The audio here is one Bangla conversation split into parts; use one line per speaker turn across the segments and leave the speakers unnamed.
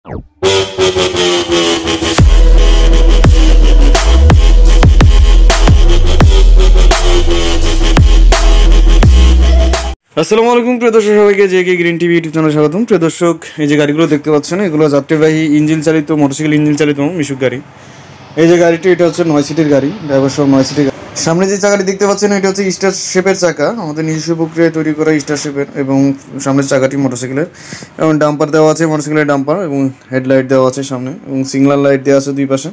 আসসালামু আলাইকুম প্রিয় দর্শক, সবাইকে জেকে গ্রিন টিভি ইউটিউব চ্যানেলে স্বাগতম। প্রিয় দর্শক, এই যে গাড়িগুলো দেখতে পাচ্ছেন, এগুলো যাত্রীবাহী ইঞ্জিন চালিত মোটরসাইকেল ইঞ্জিন চালিত মিশুক গাড়ি। এই যে গাড়িটি, এটা হচ্ছে 9 সিটের গাড়ি, ড্রাইভার সহ 9 সিটের গাড়ি। সামনে যে চাকাটি দেখতে পাচ্ছেন, এটা হচ্ছে স্টার শেপের চাকা, আমাদের নিজস্ব প্রক্রিয়ায় তৈরি করা স্টার শেপের, এবং সামনের চাকাটি মোটরসাইকেলের, এবং ডাম্পার দেওয়া আছে মোটরসাইকেলের ডাম্পার, এবং হেডলাইট দেওয়া আছে সামনে, এবং সিগন্যাল লাইট দেওয়া আছে দুই পাশে।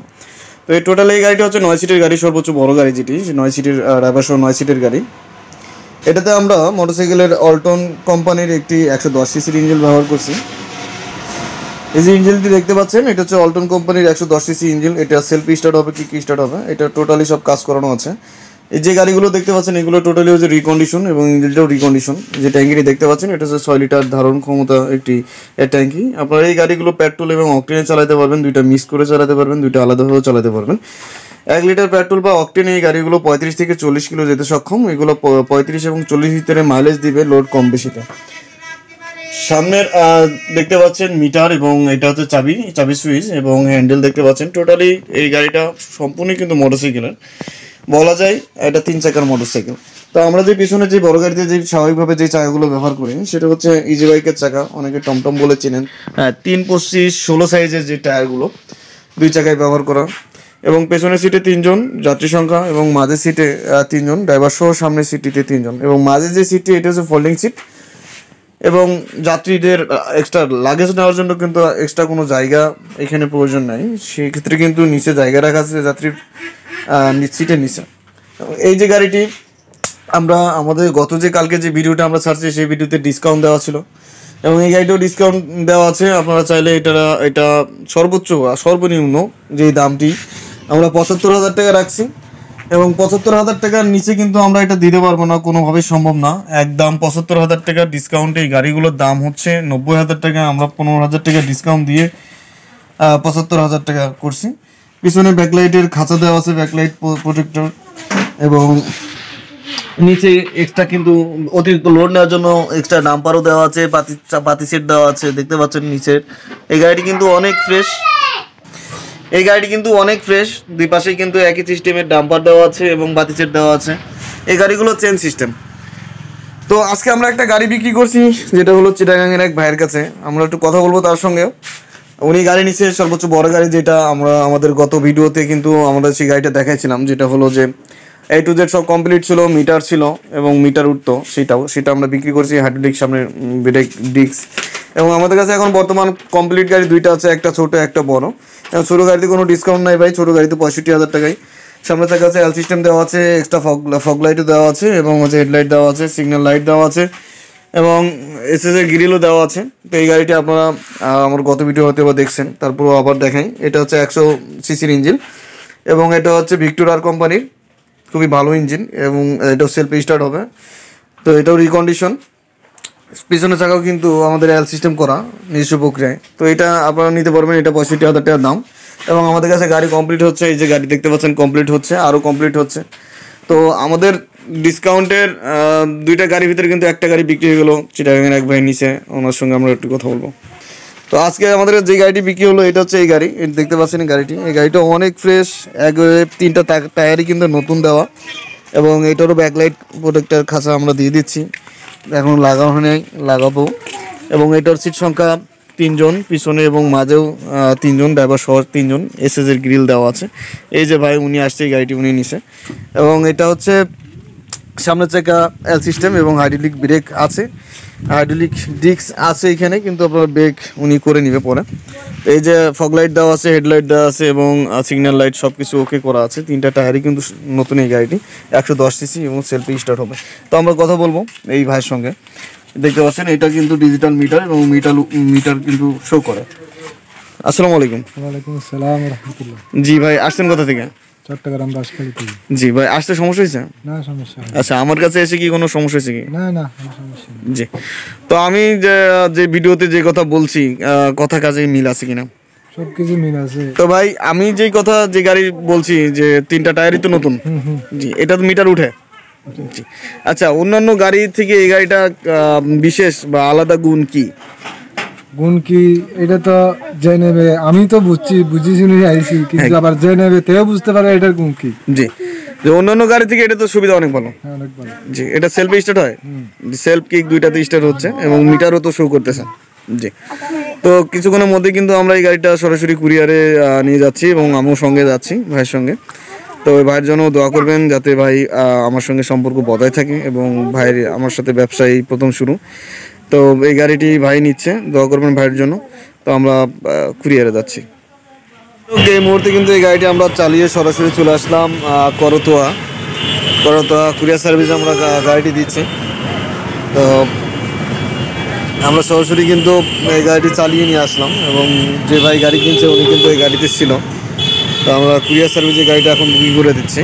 তো এই টোটাল এই গাড়িটা হচ্ছে 9 সিটের গাড়ি, সর্বোচ্চ বড় গাড়ি যেটি 9 সিটের, ড্রাইভার সহ 9 সিটের গাড়ি। এটাতে আমরা মোটরসাইকেলের অল্টন কোম্পানির একটি 110 সিসির ইঞ্জিন ব্যবহার করছি। এই যে ইঞ্জিনটি দেখতে পাচ্ছেন, এটা হচ্ছে অল্টন কোম্পানির 110 সিসি ইঞ্জিন। এটা সেলফ স্টার্ট হবে, কি স্টার্ট হবে, এটা টোটালি সব কাজ করানো আছে। এই যে গাড়িগুলো দেখতে পাচ্ছেন, এগুলো টোটালি হচ্ছে রিকন্ডিশন, এবং ইঞ্জিনটাও রিকন্ডিশন। যে ট্যাঙ্কিটি দেখতে পাচ্ছেন, এটা হচ্ছে 6 লিটার ধারণ ক্ষমতা একটি ট্যাঙ্কি। আপনারা এই গাড়িগুলো পেট্রোল এবং অকটেনে চালাতে পারবেন, দুইটা মিক্স করে চালাতে পারবেন, দুইটা আলাদাভাবে চালাতে পারবেন। 1 লিটার পেট্রোল বা অকটেন এই গাড়িগুলো 35 থেকে 40 কিলো যেতে সক্ষম। এগুলো 35 এবং 40 ভিতরে মাইলেজ দিবে, লোড কম বেশিতে। সামনের দেখতে পাচ্ছেন মিটার, এবং এটা হচ্ছে চাবি সুইচ এবং হ্যান্ডেল দেখতে পাচ্ছেন। টোটালি এই গাড়িটা সম্পূর্ণ কিন্তু মোটরসাইকেলের বলা যায়, এটা 3 চাকার মোটরসাইকেল। তো আমরা যে পিছনে যে বড় গাড়িতে যে স্বাভাবিকভাবে যে চাকাগুলো ব্যবহার করি, সেটা হচ্ছে ইজি বাইকের চাকা, অনেকে টমটম বলে চেনেন। 3-25-16 সাইজের যে টায়ারগুলো 2 চাকায় ব্যবহার করা, এবং পেছনের সিটে 3 জন যাত্রী সংখ্যা, এবং মাঝের সিটে 3 জন ড্রাইভার সহ, সামনের সিটটিতে 3 জন, এবং মাঝের যে সিটটি এটা হচ্ছে ফোল্ডিং সিট। এবং যাত্রীদের এক্সট্রা লাগেজ নেওয়ার জন্য কিন্তু এক্সট্রা কোনো জায়গা এখানে প্রয়োজন নাই, সেক্ষেত্রে কিন্তু নিচে জায়গা রাখা আছে যাত্রীর সিটের নিচে। এই যে গাড়িটি আমরা আমাদের গত যে কালকে যে ভিডিওটা আমরা ছাড়ছি, সেই ভিডিওতে ডিসকাউন্ট দেওয়া ছিল, এবং এই গাড়িটাও ডিসকাউন্ট দেওয়া আছে। আপনারা চাইলে এটা সর্বোচ্চ সর্বনিম্ন যে দামটি আমরা 75,000 টাকা রাখছি, এবং 75,000 টাকার নিচে কিন্তু আমরা এটা দিতে পারবো না, কোনোভাবেই সম্ভব না। একদম 75,000 টাকা ডিসকাউন্টে এই গাড়িগুলোর দাম হচ্ছে 90,000 টাকা। আমরা 15,000 টাকা ডিসকাউন্ট দিয়ে 75,000 টাকা করছি। পিছনে ব্যাকলাইটের খাঁচা দেওয়া আছে, ব্যাকলাইট প্রোটেক্টর, এবং নিচে এক্সট্রা কিন্তু অতিরিক্ত লোড নেওয়ার জন্য এক্সট্রা ডাম্পারও দেওয়া আছে, পাতি সেট দেওয়া আছে, দেখতে পাচ্ছেন নিচের। এই গাড়িটি কিন্তু অনেক ফ্রেশ, দুই পাশেই কিন্তু একই সিস্টেমের ডাম্পার দেওয়া আছে এবং বাতি সেট দেওয়া আছে। এই গাড়িগুলো চেন সিস্টেম। তো আজকে আমরা একটা গাড়ি বিক্রি করছি, যেটা হলো চিটাগাংয়ের এক ভাইয়ের কাছে। আমরা একটু কথা বলবো তার সঙ্গে। উনি গাড়ি নিচ্ছে, সর্বোচ্চ বড় গাড়ি, যেটা আমরা আমাদের গত ভিডিওতে কিন্তু আমরা সেই গাড়িটা দেখাইছিলাম, যেটা হলো যে A to Z সব কমপ্লিট ছিল, মিটার ছিল এবং মিটার উঠতো, সেটা আমরা বিক্রি করছি। হাইড্রোলিক সামনে ব্রেক ডিস্ক, এবং আমাদের কাছে এখন বর্তমান কমপ্লিট গাড়ি 2টা আছে, একটা ছোট একটা বড়। এবং ছোটো গাড়িতে কোনো ডিসকাউন্ট নাই ভাই, ছোটো গাড়িতে 65,000 টাকায়। সামনে থাকা আছে এল সিস্টেম দেওয়া আছে, এক্সট্রা ফগ লাইটও দেওয়া আছে, এবং হচ্ছে হেডলাইট দেওয়া আছে, সিগন্যাল লাইট দেওয়া আছে, এবং এসএসের গ্রিলও দেওয়া আছে। তো এই গাড়িটি আপনারা আমার গত ভিডিও হতে বা দেখছেন, তারপর আবার দেখাই। এটা হচ্ছে 100 সিসির ইঞ্জিন, এবং এটা হচ্ছে ভিক্টোরিয়ার কোম্পানির, খুবই ভালো ইঞ্জিন, এবং এটাও সেলফ স্টার্ট হবে। তো এটাও রিকন্ডিশন। পিছনের চাকাও কিন্তু আমাদের এল সিস্টেম করা, নিজস্ব প্রক্রিয়ায়। তো এটা আপনারা নিতে পারবেন, এটা 65,000 টাকার দাম। এবং আমাদের কাছে গাড়ি কমপ্লিট হচ্ছে, এই যে গাড়ি দেখতে পাচ্ছেন কমপ্লিট হচ্ছে, আরও কমপ্লিট হচ্ছে। তো আমাদের ডিসকাউন্টের 2টা গাড়ির ভিতরে কিন্তু একটা গাড়ি বিক্রি হয়ে গেলো, চিটাগাংয়ের এক ভাই নিচে, ওনার সঙ্গে আমরা একটু কথা বলবো। তো আজকে আমাদের যে গাড়িটি বিক্রি হলো, এটা হচ্ছে এই গাড়ি, দেখতে পাচ্ছেন গাড়িটি। এই গাড়িটা অনেক ফ্রেশ, 3টা টায়ারই কিন্তু নতুন দেওয়া, এবং এটারও ব্যাকলাইট প্রোটেক্টর খাঁচা আমরা দিয়ে দিচ্ছি, এখন লাগানো নেই, লাগাবো। এবং এটার সিট সংখ্যা 3 জন, পিছনে এবং মাঝেও 3 জন, ড্রাইভার সহ 3 জন। এসএসের গ্রিল দেওয়া আছে। এই যে ভাই উনি আসছে, এই গাড়িটি উনি নিছে, এবং এটা হচ্ছে সামনের চাকা এল সিস্টেম, এবং হাইড্রোলিক ব্রেক আছে, হাইড্রোলিক ডিস্ক আছে এখানে, কিন্তু আপনার ব্রেক উনি করে নিবে পরে। এই যে ফগ লাইট দেওয়া আছে, হেডলাইট দেওয়া আছে, এবং সিগন্যাল লাইট সব কিছু ওকে করা আছে। 3টা টায়ারই কিন্তু নতুন এই গাড়িটি, 110 সিসি, এবং সেলফি স্টার্ট হবে। তো আমরা কথা বলবো এই ভাইয়ের সঙ্গে। দেখতে পাচ্ছেন এটা কিন্তু ডিজিটাল মিটার, এবং মিটার কিন্তু শো করে। আসসালামু আলাইকুম।
ওয়ালাইকুম আসসালাম ওয়া রাহমাতুল্লাহ।
জি ভাই, আসছেন কোথা থেকে?
চট্টগ্রাম বাসখালী থেকে।
জি ভাই, আসতে সমস্যা হয়েছে?
না, সমস্যা নেই।
আচ্ছা, আমার কাছে এসে কি কোনো সমস্যা হয়েছে কি?
না, কোনো সমস্যা নেই।
জি, তো আমি যে ভিডিওতে যে কথা বলছি, কথা কাজে মিল আছে কিনা?
সবকিছু মিল আছে।
তো ভাই, আমি যে গাড়ি বলছি, যে 3টা টায়ারই তো নতুন, জি, এটা তো মিটার উঠে। জি, আচ্ছা, অন্যান্য গাড়ি থেকে এই গাড়িটা বিশেষ বা আলাদা গুণ কি?
গুণ কি এটা তো যে নেবে, আমি তো বুঝি শুনে আইছি, কিন্তু আবার যে নেবে তেও বুঝতে পারে এটার গুণ কি।
জি, যে অন্যান্য গাড়ি থেকে এটা তো সুবিধা অনেক ভালো।
হ্যাঁ, অনেক ভালো।
জি, এটা সেলফ স্টার্ট হয়, সেলফ কিক দুইটাতে স্টার্ট হচ্ছে এবং মিটারও তো শো করতেছে। জি, তো কিছুক্ষণের মধ্যে কিন্তু আমরা এই গাড়িটা সরাসরি কুরিয়ারে নিয়ে যাচ্ছি এবং আমিও সঙ্গে যাচ্ছি ভাইয়ের সঙ্গে। তো ওই ভাইয়ের জন্য দোয়া করবেন যাতে ভাই আমার সঙ্গে সম্পর্ক বজায় থাকে এবং ভাইয়ের আমার সাথে ব্যবসায়ী প্রথম শুরু। তো এই গাড়িটি ভাই নিচ্ছে, দোয়া করবেন ভাইয়ের জন্য। তো আমরা কুরিয়ারে যাচ্ছি। তো এই মুহূর্তে কিন্তু এই গাড়িটি আমরা চালিয়ে সরাসরি চলে আসলাম করতোয়া কুরিয়ার সার্ভিসে আমরা গাড়িটি দিচ্ছি। তো আমরা সরাসরি কিন্তু এই গাড়িটি চালিয়ে নিয়ে আসলাম এবং যে ভাই গাড়ি কিনছে উনি কিন্তু এই গাড়িতে ছিল। তো আমরা কুরিয়ার সার্ভিসে গাড়িটা এখন বুকিং করে দিচ্ছি।